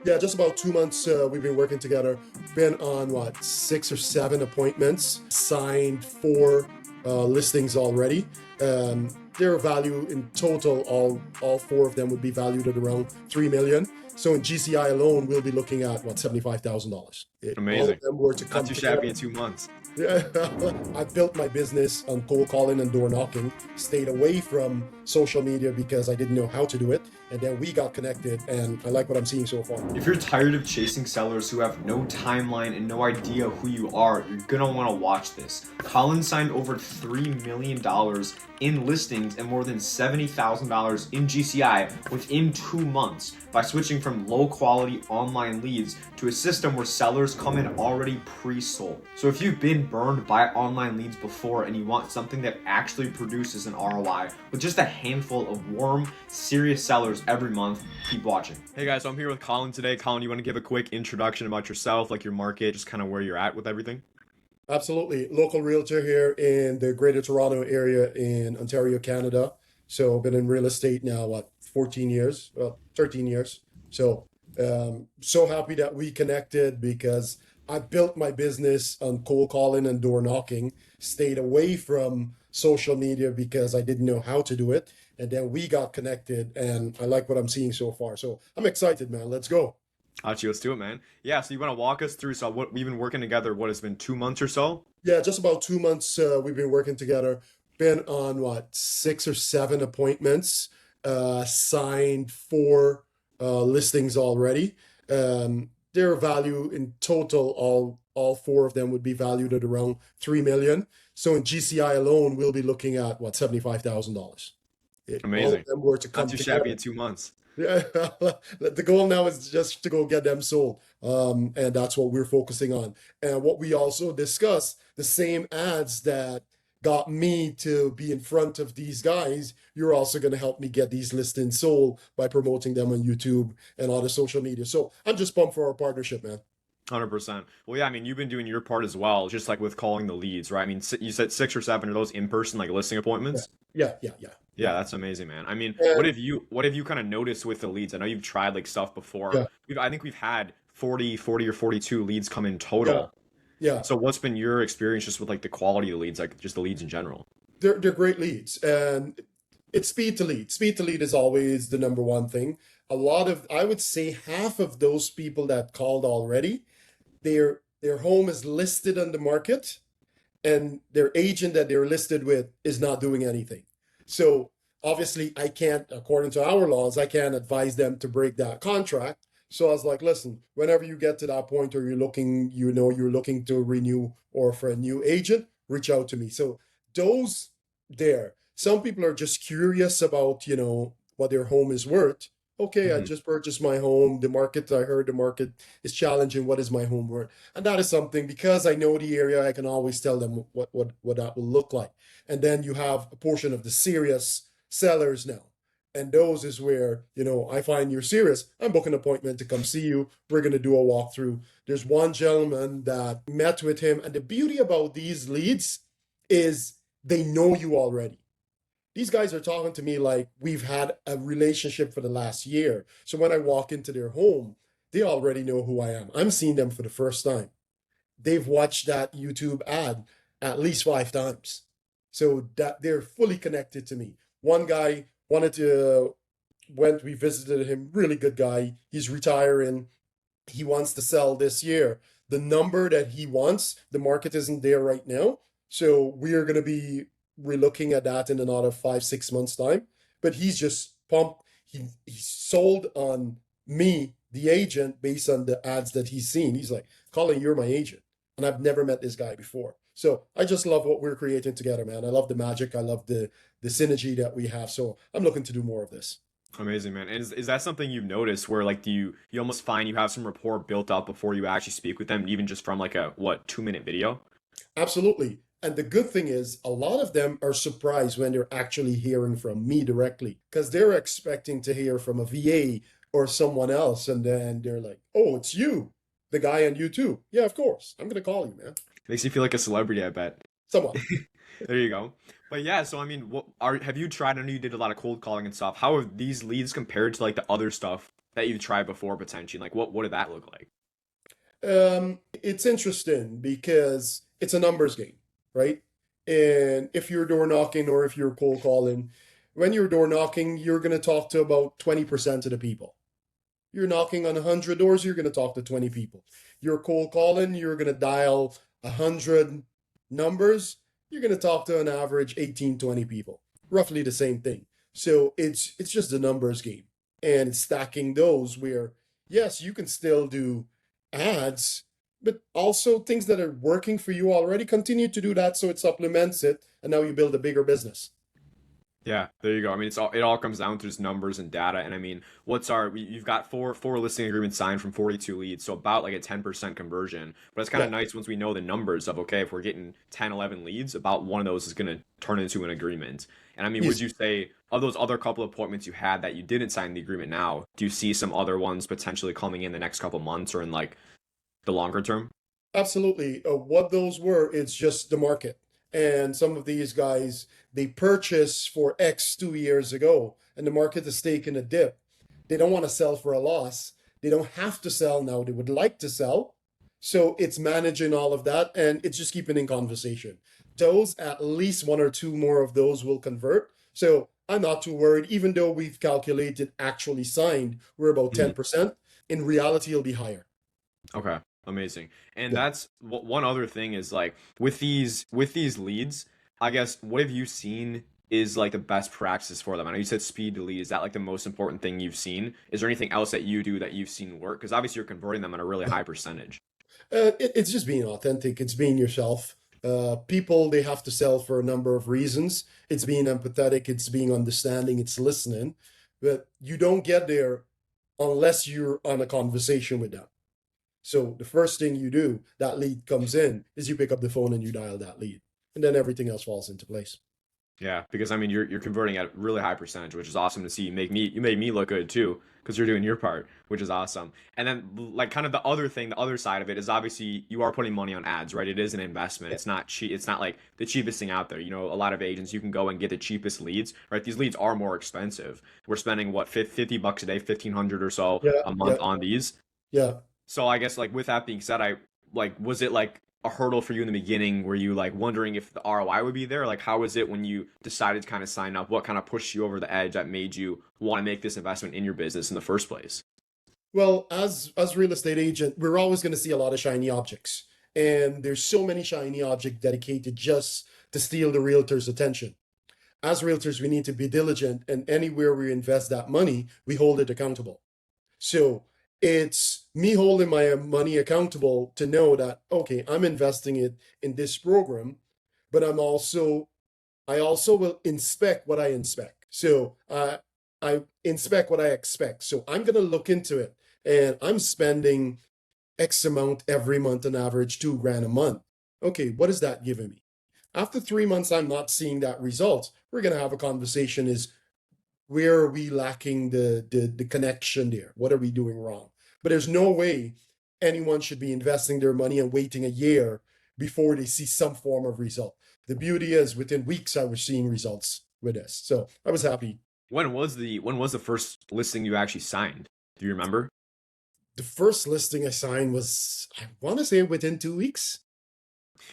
Yeah, just about 2 months we've been working together. Been on what, 6 or 7 appointments, signed four listings already. Their value in total, all four of them would be valued at around 3 million. So in GCI alone, we'll be looking at what, $75,000. All of Amazing. them were to Not come too together. shabby in 2 months. Yeah, I built my business on cold calling and door knocking, stayed away from social media because I didn't know how to do it. And then we got connected, and I like what I'm seeing so far. If you're tired of chasing sellers who have no timeline and no idea who you are, you're gonna wanna watch this. Colin signed over $3 million in listings and more than $70,000 in GCI within 2 months by switching from low quality online leads to a system where sellers come in already pre-sold. So if you've been burned by online leads before and you want something that actually produces an ROI with just a handful of warm, serious sellers every month, keep watching. Hey guys, so I'm here with Colin today. Colin, you want to give a quick introduction about yourself, like your market, just kind of where you're at with everything? Absolutely. Local realtor here in the Greater Toronto area in Ontario, Canada. So I've been in real estate now, what, 14 years? Well, 13 years. So so happy that we connected because I built my business on cold calling and door knocking, stayed away from social media because I didn't know how to do it. And then we got connected, and I like what I'm seeing so far. So I'm excited, man. Let's go. Actually, let's do it, man. Yeah, so you want to walk us through, so what we've been working together, what has been 2 months or so? Yeah, just about 2 months we've been working together. Been on what, 6 or 7 appointments, signed four listings already. Their value in total, all four of them would be valued at around 3 million. So in GCI alone, we'll be looking at what, $75,000. All of Amazing. them were to Not come too shabby together. in 2 months. Yeah, the goal now is just to go get them sold. And that's what we're focusing on. And what we also discuss, the same ads that got me to be in front of these guys, you're also going to help me get these listings sold by promoting them on YouTube and other social media. So I'm just pumped for our partnership, man. 100%. Well, yeah, I mean, you've been doing your part as well, just like with calling the leads, right? I mean, you said 6 or 7 are those in person, like listing Yeah, appointments? yeah, yeah, yeah, Yeah, yeah. that's amazing, man. I mean, what And have you kind of noticed with the leads? I know you've tried like stuff before. yeah, I think we've had 40 or 42 leads come in yeah, total. yeah. So what's been your experience just with like the quality of the leads, like just the leads in general? They're great leads, and it's speed to lead. Speed to lead is always the number one thing. A lot of, I would say, half of those people that called already, their home is listed on the market, and their agent that they're listed with is not doing anything. So obviously, I can't, according to our laws, I can't advise them to break that contract. So I was like, listen, whenever you get to that point or you're looking, you're looking to renew or for a new agent, reach out to me. So those there, some people are just curious about, what their home is worth. Okay, I Hmm. just purchased my home. I heard the market is challenging. What is my home worth? And that is something, because I know the area, I can always tell them what that will look like. And then you have a portion of the serious sellers now. And those is where, I find you're serious. I'm booking an appointment to come see you. We're going to do a walkthrough. There's one gentleman that met with him. And the beauty about these leads is they know you already. These guys are talking to me like we've had a relationship for the last year. So when I walk into their home, they already know who I am. I'm seeing them for the first time. They've watched that YouTube ad at least 5 times. So that they're fully connected to me. One guy wanted to we visited him, really good guy. He's retiring. He wants to sell this year. The number that he wants, the market isn't there right now. So we're going to be relooking at that in another 5, 6 months' time. But he's just pumped. He sold on me, the agent, based on the ads that he's seen. He's like, Colin, you're my agent. And I've never met this guy before. So I just love what we're creating together, man. I love the magic. I love the synergy that we have. So I'm looking to do more of this. Amazing, man. And is that something you've noticed where like do you almost find you have some rapport built up before you actually speak with them, even just from like a what 2 minute video? Absolutely. And the good thing is, a lot of them are surprised when they're actually hearing from me directly because they're expecting to hear from a VA or someone else. And then they're like, oh, it's you, the guy on YouTube. Yeah, of course. I'm going to call you, man. Makes you feel like a celebrity, I bet. Somewhat. There you go. But yeah, so I mean, have you tried? I know you did a lot of cold calling and stuff. How have these leads compared to like the other stuff that you've tried before potentially? Like what did that look like? It's interesting because it's a numbers game, right? And if you're door knocking or if you're cold calling, when you're door knocking, you're going to talk to about 20% of the people. You're knocking on 100 doors, you're going to talk to 20 people. You're cold calling, you're going to dial 100 numbers, you're going to talk to an average 18, 20 people. Roughly the same thing. So it's just a numbers game. And it's stacking those where yes, you can still do ads, but also things that are working for you already continue to do that so it supplements it and now you build a bigger business. Yeah, there you go. I mean, it all comes down to just numbers and data. And I mean, you've got four listing agreements signed from 42 leads, so about like a 10% conversion. But it's kind Yeah, of nice once we know the numbers of okay, if we're getting 10, 11 leads, about one of those is going to turn into an agreement. And I mean, would easy. you say of those other couple of appointments you had that you didn't sign the agreement now, do you see some other ones potentially coming in the next couple months or in like the longer term? Absolutely. What those were, it's just the market. And some of these guys, they purchased for X 2 years ago, and the market is taking a dip. They don't want to sell for a loss. They don't have to sell now. They would like to sell. So it's managing all of that, and it's just keeping in conversation. Those, at least one or two more of those will convert. So I'm not too worried, even though we've calculated actually signed, we're about Mhm. 10%. In reality, it'll be higher. Okay, amazing. And Yeah. that's one other thing is like with these leads, I guess what have you seen is like the best practices for them? I know you said speed to lead. Is that like the most important thing you've seen? Is there anything else that you do that you've seen work? Because obviously you're converting them at a really high percentage. It's just being authentic. It's being yourself. People, they have to sell for a number of reasons. It's being empathetic. It's being understanding. It's listening. But you don't get there unless you're on a conversation with them. So the first thing you do, that lead comes in, is you pick up the phone and you dial that lead, and then everything else falls into place. Yeah, because I mean you're converting at a really high percentage, which is awesome to see. You made me look good too, because you're doing your part, which is awesome. And then like kind of the other thing, the other side of it is obviously you are putting money on ads, right? It is an investment. Yeah, It's not cheap. It's not like the cheapest thing out there. You know, a lot of agents you can go and get the cheapest leads, right? These leads are more expensive. We're spending what $50 a day, 1,500 or so yeah, a yeah, month on these. yeah. So I guess like with that being said, I like was it like a hurdle for you in the beginning? Were you like wondering if the ROI would be there? Like how was it when you decided to kind of sign up? What kind of pushed you over the edge that made you want to make this investment in your business in the first place? Well, as real estate agent, we're always going to see a lot of shiny objects, and there's so many shiny objects dedicated just to steal the realtor's attention. As realtors, we need to be diligent, and anywhere we invest that money, we hold it accountable. So it's me holding my money accountable to know that, okay, I'm investing it in this program, but I also will inspect what I inspect. So I inspect what I expect. So I'm going to look into it, and I'm spending X amount every month, on average 2 grand a month. Okay, what is that giving me? After 3 months, I'm not seeing that result. We're going to have a conversation is where are we lacking the connection there? What are we doing wrong? But there's no way anyone should be investing their money and waiting a year before they see some form of result. The beauty is within weeks I was seeing results with this. So I was happy. When was the first listing you actually signed? Do you remember? The first listing I signed was, I want to say, within 2 weeks.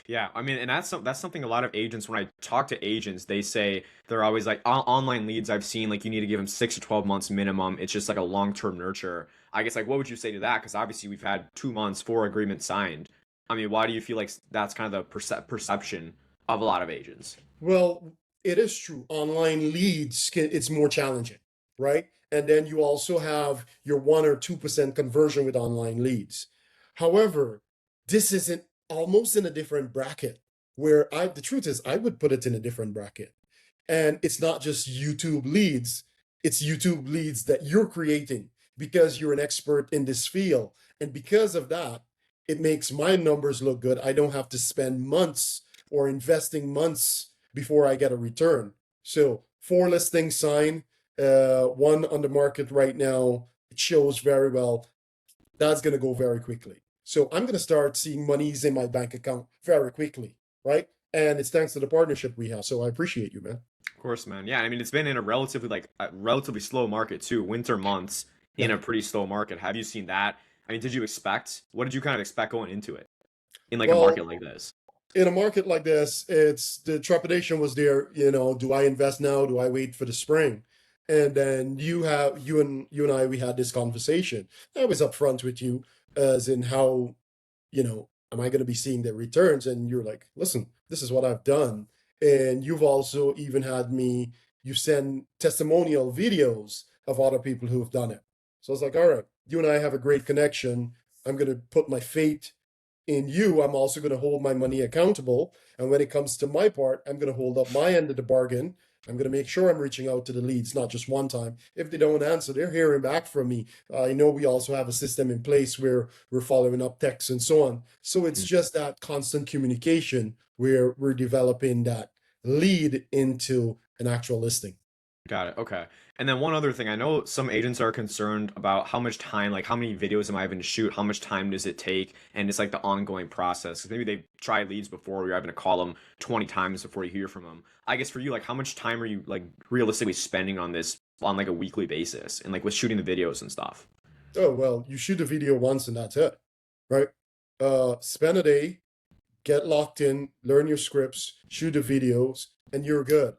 Yeah, I mean, and that's something a lot of agents, when I talk to agents, they say they're always like online leads I've seen like you need to give them 6 to 12 months minimum. It's just like a long-term nurture. I guess like what would you say to that? Because obviously we've had 2 months, four agreements signed. I mean, why do you feel like that's kind of the perception of a lot of agents? Well, it is true. Online leads, it's more challenging, right? And then you also have your 1 or 2% conversion with online leads. However, this isn't almost in a different bracket where the truth is, I would put it in a different bracket. And it's not just YouTube leads, it's YouTube leads that you're creating because you're an expert in this field. And because of that, it makes my numbers look good. I don't have to spend months or investing months before I get a return. So 4 listings signed, one on the market right now. It shows very well. That's going to go very quickly. So I'm going to start seeing monies in my bank account very quickly, right? And it's thanks to the partnership we have. So I appreciate you, man. Of course, man. Yeah, I mean, it's been in a relatively slow market too, winter months. in a Right. pretty slow market. Have you seen that? I mean, did you expect, what did you kind of expect going into it in like a Well, market like this? in a market like this, it's the trepidation was there. Do I invest now? Do I wait for the spring? And then you and I, we had this conversation. I was upfront with you as in how, am I going to be seeing the returns? And you're like, listen, this is what I've done. And you've also even had me, you send testimonial videos of other people who have done it. So I was like, all right, you and I have a great connection. I'm going to put my faith in you. I'm also going to hold my money accountable. And when it comes to my part, I'm going to hold up my end of the bargain. I'm going to make sure I'm reaching out to the leads, not just one time. If they don't answer, they're hearing back from me. I know we also have a system in place where we're following up texts and so on. So it's just that constant communication where we're developing that lead into an actual listing. Got it. Okay. And then one other thing, I know some agents are concerned about how much time, like how many videos am I having to shoot? How much time does it take? And it's like the ongoing process. 'Cause maybe they've tried leads before, you're having to call them 20 times before you hear from them. I guess for you, like how much time are you like realistically spending on this on like a weekly basis and like with shooting the videos and stuff? Oh, well, you shoot a video once and that's it, right? Spend a day, get locked in, learn your scripts, shoot the videos, and you're good.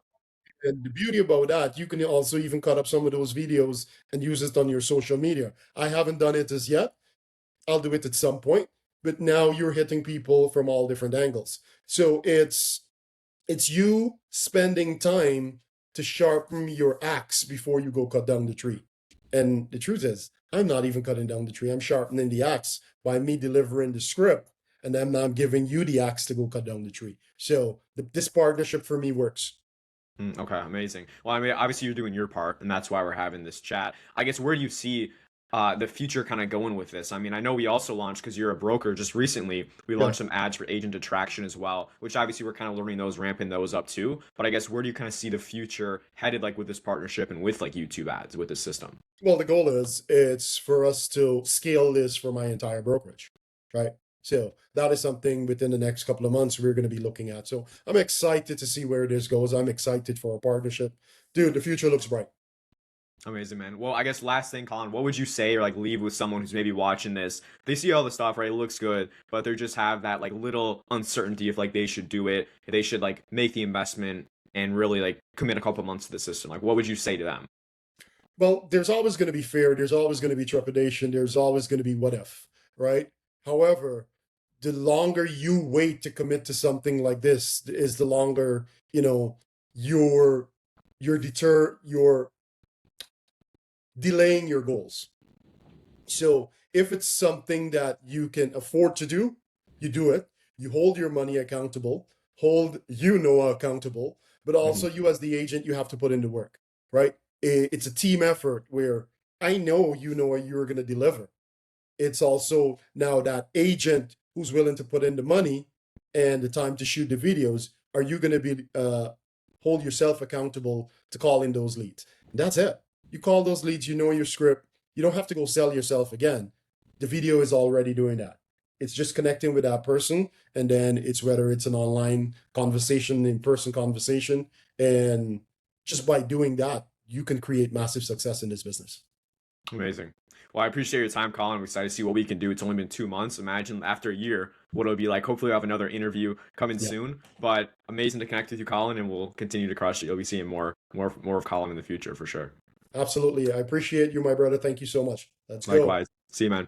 And the beauty about that, you can also even cut up some of those videos and use it on your social media. I haven't done it as yet. I'll do it at some point, but now you're hitting people from all different angles. So it's you spending time to sharpen your axe before you go cut down the tree. And the truth is, I'm not even cutting down the tree. I'm sharpening the axe by me delivering the script, and then I'm giving you the axe to go cut down the tree. So this partnership for me works. Okay, amazing. Well, I mean, obviously you're doing your part, and that's why we're having this chat. I guess where do you see the future kind of going with this? I mean, I know we also launched because you're a broker just recently. We Yeah. launched some ads for agent attraction as well, which obviously we're kind of learning those, ramping those up too. But I guess where do you kind of see the future headed, like with this partnership and with like YouTube ads with this system? Well, the goal is it's for us to scale this for my entire brokerage, right? So that is something within the next couple of months we're going to be looking at. So I'm excited to see where this goes. I'm excited for a partnership. Dude, the future looks bright. Amazing, man. Well, I guess last thing, Colin, what would you say or like leave with someone who's maybe watching this? They see all the stuff, right? It looks good, but they just have that like little uncertainty if like they should do it, if they should like make the investment and really like commit a couple months to the system. Like, what would you say to them? Well, there's always going to be fear. There's always going to be trepidation. There's always going to be what if, right? However, the longer you wait to commit to something like this is the longer, you know, you're you're delaying your goals. So if it's something that you can afford to do, you do it. You hold your money accountable, hold accountable, but also Mhm. you as the agent, you have to put in the work, right? It's a team effort where I know you're going to deliver. It's also now that agent who's willing to put in the money and the time to shoot the videos. Are you going to be hold yourself accountable to call in those leads? And that's it. You call those leads, you know your script. You don't have to go sell yourself again. The video is already doing that. It's just connecting with that person, and then it's whether it's an online conversation, in person conversation, and just by doing that, you can create massive success in this business. Amazing. Well, I appreciate your time, Colin. I'm excited to see what we can do. It's only been 2 months. Imagine after a year what it'll be like. Hopefully, we'll have another interview coming Yeah, soon. But amazing to connect with you, Colin, and we'll continue to crush it. You'll be seeing more of Colin in the future for sure. absolutely. I appreciate you, my brother. Thank you so much. Let's go. Likewise. See you, man.